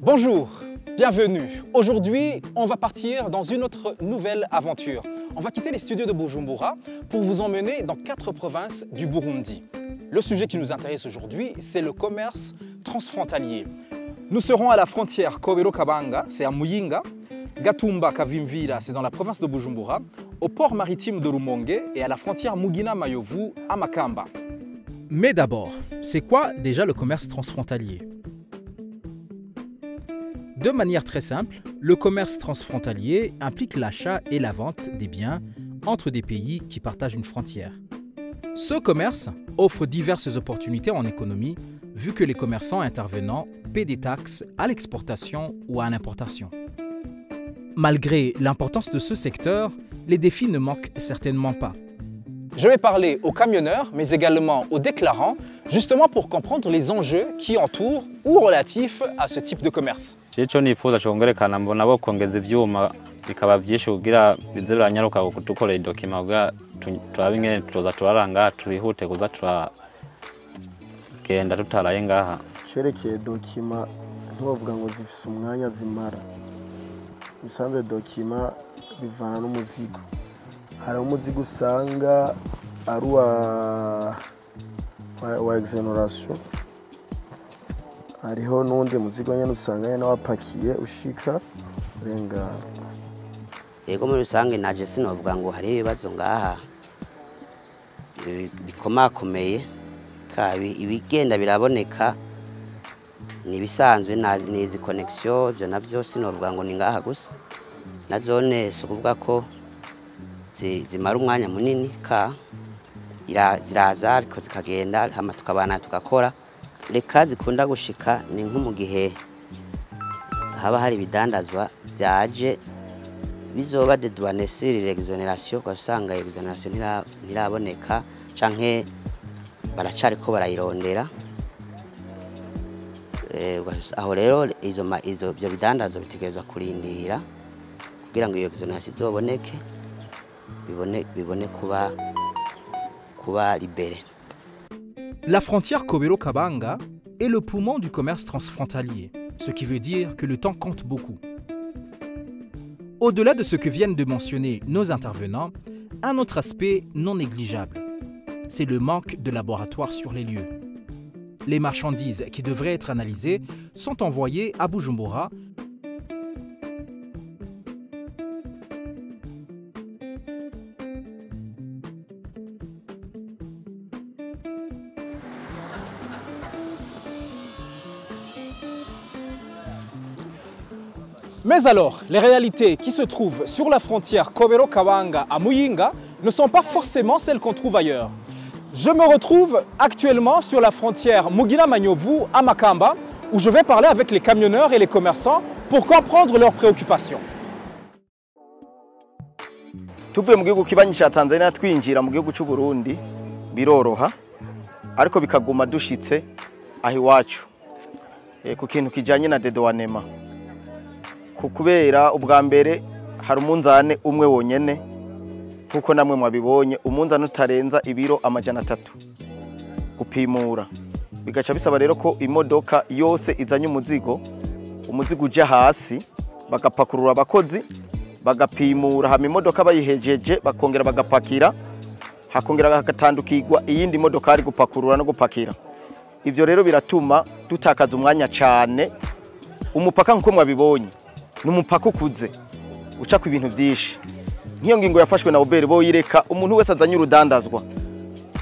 Bonjour, bienvenue. Aujourd'hui, on va partir dans une autre nouvelle aventure. On va quitter les studios de Bujumbura pour vous emmener dans 4 provinces du Burundi. Le sujet qui nous intéresse aujourd'hui, c'est le commerce transfrontalier. Nous serons à la frontière Kobero-Kabanga, c'est à Muyinga, Gatumba-Kavimvira, c'est dans la province de Bujumbura, au port maritime de Rumonge et à la frontière Mugina-Mayovu à Makamba. Mais d'abord, c'est quoi déjà le commerce transfrontalier? De manière très simple, le commerce transfrontalier implique l'achat et la vente des biens entre des pays qui partagent une frontière. Ce commerce offre diverses opportunités en économie, vu que les commerçants intervenants paient des taxes à l'exportation ou à l'importation. Malgré l'importance de ce secteur, les défis ne manquent certainement pas. Je vais parler aux camionneurs, mais également aux déclarants, justement pour comprendre les enjeux qui entourent ou relatifs à ce type de commerce. Icyo nifuza cyongerekana mbona bo kongeza ivyuma bikaba byinshi kugira bize biranyaruka gutukora idokima kugira turabe ingene tuza turaranga turihute kuza turagenda tutaraye ngaha. Cerekeye dokima ntubavuga ngo zifise umwanya zimara. Bisanzwe dokima bivana n'umuzigo. Hari umuzigo usanga ari wa exoneration. Hariho n'undi muzigo nyene usanga nyene wapakiye ushika urengana. Yego muri rusange naje sinovuga ngo hari ibibazo ngaha bikomakomeye kabi ibigenda biraboneka ni bisanzwe n'izi connection byo navyo sinovuga ngo ni ngaha gusa na zone so kuvuga ko zimara umwanya munini ziraza ariko zikagenda hama tukabana tugakora reka zikunda gushika ni nko mu gihe haba hari bidandazwa byaje bizoba de douane sur l'exonération kwasanga exonération ntiraboneka canke baracari ko barayirondera aho rero izo byo bidandazo bitegerezwa kurindira kugira ngo iyo exonération izoboneke bibone kuba libéré. La frontière Kobero-Kabanga est le poumon du commerce transfrontalier, ce qui veut dire que le temps compte beaucoup. Au-delà de ce que viennent de mentionner nos intervenants, un autre aspect non négligeable, c'est le manque de laboratoires sur les lieux. Les marchandises qui devraient être analysées sont envoyées à Bujumbura. Mais alors, les réalités qui se trouvent sur la frontière Kobero-Kabanga à Muyinga ne sont pas forcément celles qu'on trouve ailleurs. Je me retrouve actuellement sur la frontière Mugina-Mayovu à Makamba, où je vais parler avec les camionneurs et les commerçants pour comprendre leurs préoccupations. Tuvuye mu gihugu kibanyi cya Tanzania twinjira mu gihugu cy'u Burundi biroroha ariko bikaguma dushitse aho iwacu ku kintu kijanye na dedoanema. Kubera ubwa mbere hari umunzane umwe wonyene kuko namwe mwabibonye umunzane utarenza ibiro amajana 3 gupimura bigaca bisaba rero ko imodoka yose izanye umuzigo uje hasi bagapakurura abakozi bagapimura hama imodoka bayihejeje bakongera bagapakira hakongera hagatandukirwa iyindi modoka ari gupakurura no gupakira. Ivyo rero biratuma dutakaza umwanya cyane umupaka nko mwabibonye numupaka ukuze uca ku ibintu byinshi. Nkiyo ngingo yafashwe na Obere bo yireka umuntu wese azanye urudandazwa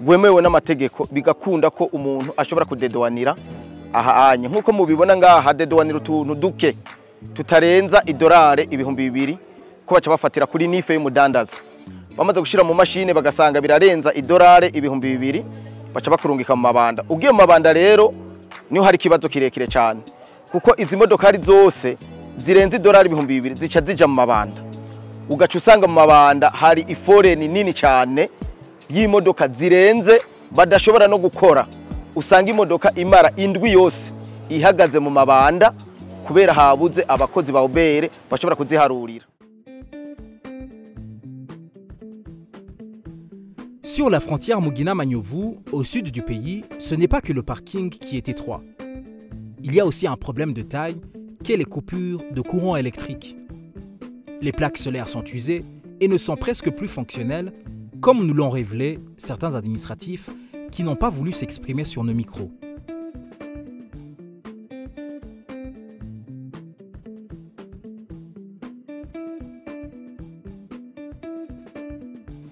gwemewe n'amategeko bigakunda ko umuntu ashobora kudedoanira aha anye nkuko mubibona ngaha dedoanira utuntu duke tutarenza $2 ibihumbi 2 ko baca bafatira kuri nife y'umudandaza bamaze gushira mu mashine bagasanga birarenza $2 ibihumbi 2 baca bakurungika mu mabanda. Ugiye mu mabanda rero niho hari kibazo kirekire cyane kuko izi modokari zose zirenze $2 ibihumbi 2 zica zija mu mabanda ugaca usanga mu mabanda hari iforeni nini cyane y'imodoka zirenze badashobora no gukora usanga imodoka imara indwi yose ihagaze mu mabanda kubera habuze abakozi ba Obere bashobora kuziharurira. Sur la frontière Mugina-Mayovu, au sud du pays, ce n'est pas que le parking qui est étroit. Il y a aussi un problème de taille provoquer les coupures de courant électrique. Les plaques solaires sont usées et ne sont presque plus fonctionnelles, comme nous l'ont révélé certains administratifs qui n'ont pas voulu s'exprimer sur nos micros.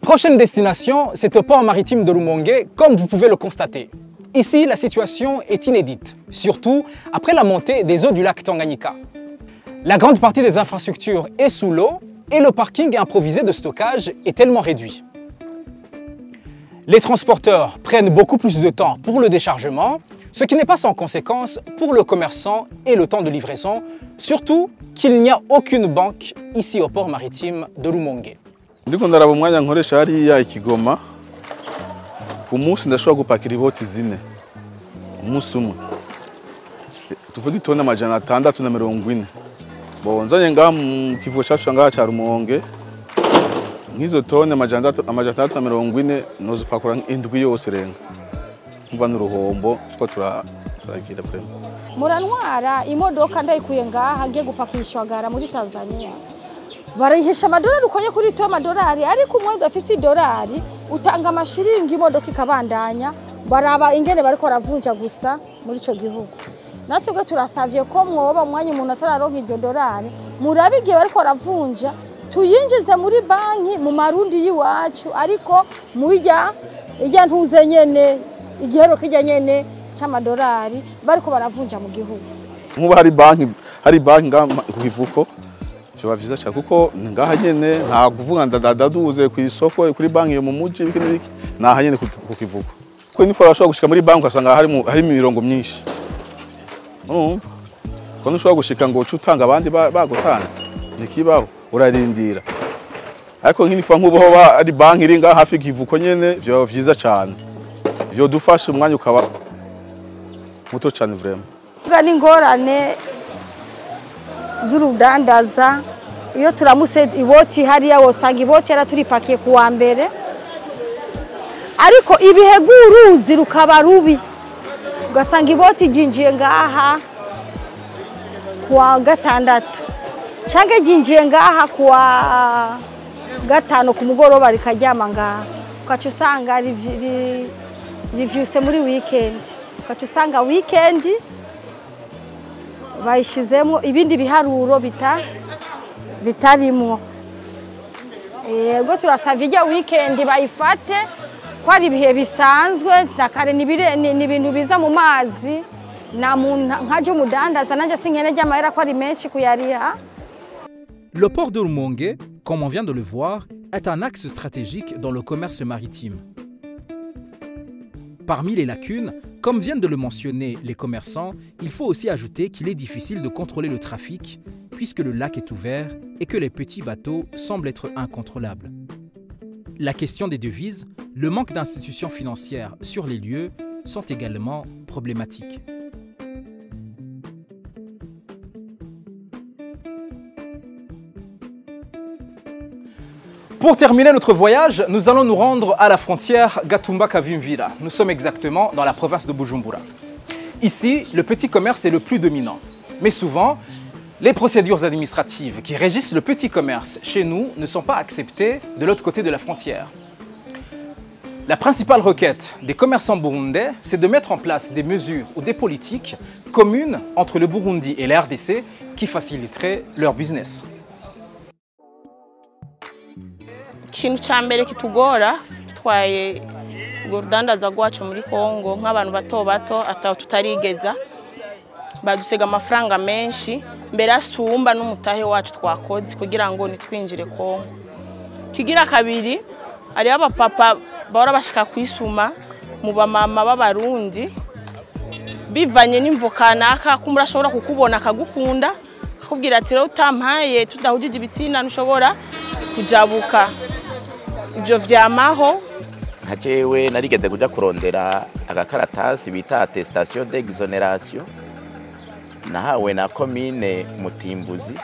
Prochaine destination, c'est au port maritime de Rumonge, comme vous pouvez le constater. Ici, la situation est inédite, surtout après la montée des eaux du lac Tanganyika. La grande partie des infrastructures est sous l'eau et le parking improvisé de stockage est tellement réduit. Les transporteurs prennent beaucoup plus de temps pour le déchargement, ce qui n'est pas sans conséquence pour le commerçant et le temps de livraison, surtout qu'il n'y a aucune banque ici au port maritime de Rumonge. Ndiko ndaraba umwanya nkoresha hariya ikigoma ku munsi ndashobora gupakira iboti 4 umunsi umwe tuvuga itona amajana 640 bonzanye ngaha mu kivugo cyacu ngaha cya Rumonge nk'izo tone amajana 640 nozipakura indwi yose renga umva n'uruhombo two turagira prema Murantwara imodoka ndayikuye ngaha ngiye gupakishwa gara muri Tanzania barayihesha amadolari ukoye kuri to amadolari ariko umwe udafite idolari utanga amashiringi imodoka ikabandanya baraba ingene bariko ravunja gusa muri ico gihugu natwe turasavye ko mwoba mwanya umuntu atararonka iryo dolari murabigiye bariko ravunja tuyinjize muri banki mu marundi yiwacu ariko mujya ijya ntuze nyene igihero kijya nyene c'amadolari bariko baravunja mu gihugu nkuba hari banki ku kivuko cyo vyiza cyane kuko ngaha nyene nta kuvuga ndadaduze ku isoko kuri banki yo mu muji biki naha nyene ku kivuko ko ni fora shobora gushika muri banki asanga hari imirongo myinshi ko ntushobora gushika ngo utanga abandi bagutanze nikibaho urarindira ariko nk'inifa nk'ubo ari banki iri ngaha hafi kivuko nyene byo vyiza cyane byo dufashe umwanya ukaba muto cyane vraiment gani ngorane z'urudandaza iyo turamuse iboti hariya wosanga iboti yaraturipakiye kuwa mbere ariko ibihe guruzi rukaba rubi ugasanga iboti ginjiye ngaha kuwa gatandatu canke ginjiye ngaha kuwa gatano ku mugoroba rikaryama ngaha ukaca usanga rivyuse muri weekend ukaca usanga weekend bayishizemo ibindi biharuro bitarimwo ubwo turasavye ijya weekend bayifate ko ari ibihe bisanzwe nakare ni ibintu biza mu mazi na nkaje umudandaza nanje sinkene ry'amahera ko ari menshi kuyariha. Le port de Rumonge, comme on vient de le voir, est un axe stratégique dans le commerce maritime. Parmi les lacunes, comme viennent de le mentionner les commerçants, il faut aussi ajouter qu'il est difficile de contrôler le trafic puisque le lac est ouvert et que les petits bateaux semblent être incontrôlables. La question des devises, le manque d'institutions financières sur les lieux sont également problématiques. Pour terminer notre voyage, nous allons nous rendre à la frontière Gatumba-Kavimvira. Nous sommes exactement dans la province de Bujumbura. Ici, le petit commerce est le plus dominant. Mais souvent, les procédures administratives qui régissent le petit commerce chez nous ne sont pas acceptées de l'autre côté de la frontière. La principale requête des commerçants burundais, c'est de mettre en place des mesures ou des politiques communes entre le Burundi et la RDC qui faciliteraient leur business. Ikintu cya mbere kitugora twaye urudandaza rwacu muri Kongo nk'abantu bato ataho tutarigeza badusega amafaranga menshi mbere asumba n'umutahe wacu twakoze kugira ngo nitwinjire Kongo. Kigira kabiri ari abapapa bahora bashaka kwisuma mu bamama b'abarundi bivanye n'imvokanaka kumura ashobora kukubona akagukunda akubwira ati rero utampaye tudahujije ibitsina ntushobora kujabuka. Ibyo vyamaho hajewe narigeze kuja kurondera agakaratasi bita attestation d'exonération nahawe na commune Mutimbuzi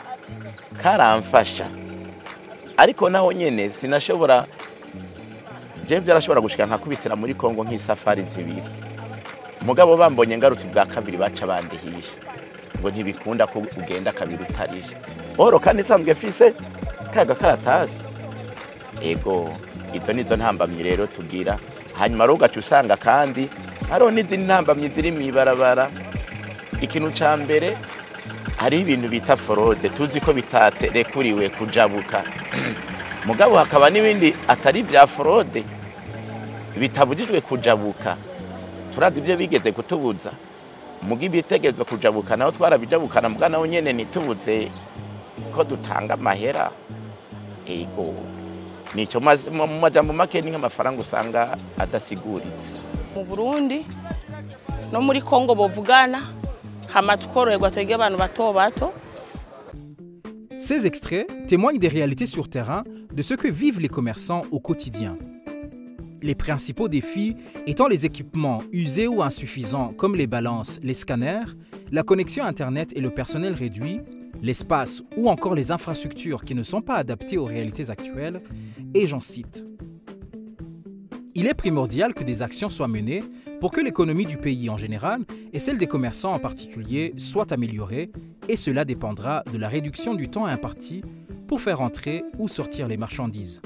karamfasha ariko naho nyene sinashobora je byarashobora gushika nkakubitira muri Kongo nk'isafari zibiri mugabo bambonye ngarutse bwa kabiri baca bandihisha ngo ntibikunda ko ugenda kabiri utarije oro kandi isanzwe fise ka gakaratasi ego izo nizo ntambamyi rero tugira hanyuma rero ugaca usanga kandi hariho n'izindi ntambamyi ziri mw'ibarabara ikintu ca mbere hari ibintu bita forode tuzi ko bitarekuriwe kujabuka mugabo hakaba n'ibindi atari bya forode bitabujijwe kujabuka turazi ibyo bigeze kutubuza muga ibitegerezo kujabuka naho twarabijabukana muga naho nyene nitubuze ko dutanga amahera ego nico mu majambo make ni nk'amafaranga usanga adasiguritse mu Burundi no muri Kongo bovugana hama tukoroherwa twege abantu bato bato. Ces extraits témoignent des réalités sur terrain de ce que vivent les commerçants au quotidien. Les principaux défis étant les équipements usés ou insuffisants comme les balances, les scanners, la connexion Internet et le personnel réduit, l'espace ou encore les infrastructures qui ne sont pas adaptées aux réalités actuelles, et j'en cite. Il est primordial que des actions soient menées pour que l'économie du pays en général et celle des commerçants en particulier soient améliorées, et cela dépendra de la réduction du temps imparti pour faire entrer ou sortir les marchandises.